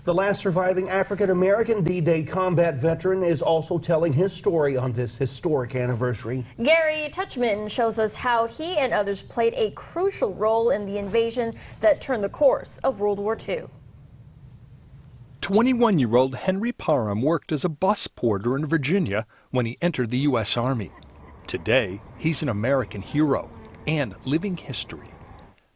The last surviving African-American D-Day combat veteran is also telling his story on this historic anniversary. Gary Touchman shows us how he and others played a crucial role in the invasion that turned the course of World War II. 21-year-old Henry Parham worked as a bus porter in Virginia when he entered the U.S. Army. Today, he's an American hero and living history.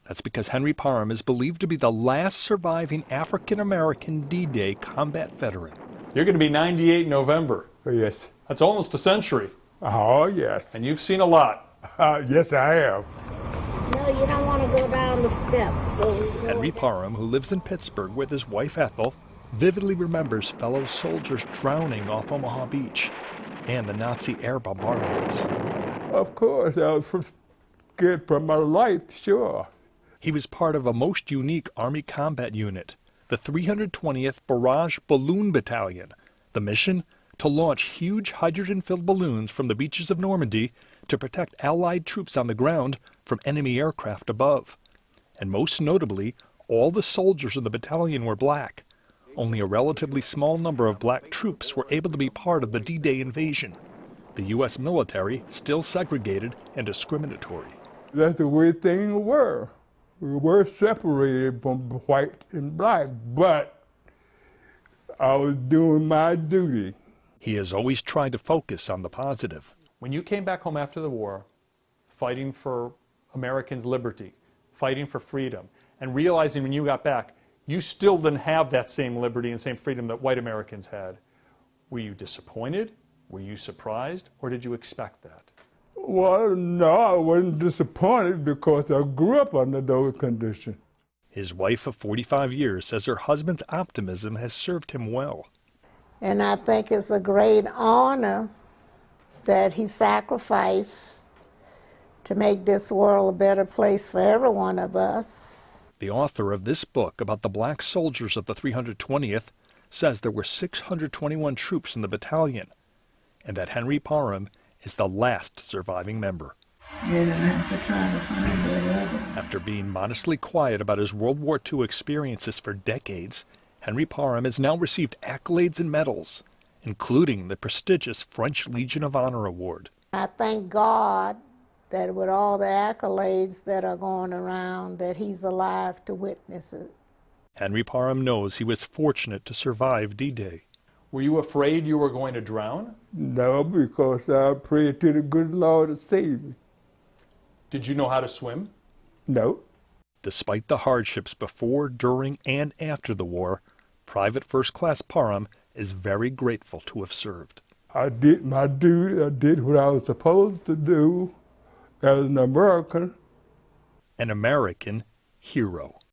That's because Henry Parham is believed to be the last surviving African-American D-Day combat veteran. You're going to be 98 in November. Yes. That's almost a century. Oh, yes. And you've seen a lot. Yes, I have. No, you don't want to go down the steps. Henry Parham, who lives in Pittsburgh with his wife Ethel, vividly remembers fellow soldiers drowning off Omaha Beach and the Nazi air bombardments. Of course, I was scared for my life, sure. He was part of a most unique Army combat unit, the 320th Barrage Balloon Battalion. The mission? To launch huge hydrogen-filled balloons from the beaches of Normandy to protect Allied troops on the ground from enemy aircraft above. And most notably, all the soldiers in the battalion were black. Only a relatively small number of black troops were able to be part of the D-Day invasion. The U.S. military still segregated and discriminatory. That's the way things were. We were separated from white and black, but I was doing my duty. He has always tried to focus on the positive. When you came back home after the war, fighting for Americans' liberty, fighting for freedom, and realizing when you got back, you still didn't have that same liberty and same freedom that white Americans had. Were you disappointed? Were you surprised? Or did you expect that? Well, no, I wasn't disappointed because I grew up under those conditions. His wife of 45 years says her husband's optimism has served him well. And I think it's a great honor that he sacrificed to make this world a better place for every one of us. The author of this book about the black soldiers of the 320th says there were 621 troops in the battalion, and that Henry Parham is the last surviving member. You're gonna have to try to find whatever. After being modestly quiet about his World War II experiences for decades, Henry Parham has now received accolades and medals, including the prestigious French Legion of Honor Award. I thank God that with all the accolades that are going around, that he's alive to witness it. Henry Parham knows he was fortunate to survive D-Day. Were you afraid you were going to drown? No, because I prayed to the good Lord to save me. Did you know how to swim? No. Despite the hardships before, during, and after the war, Private First Class Parham is very grateful to have served. I did my duty. I did what I was supposed to do as an American. An American hero.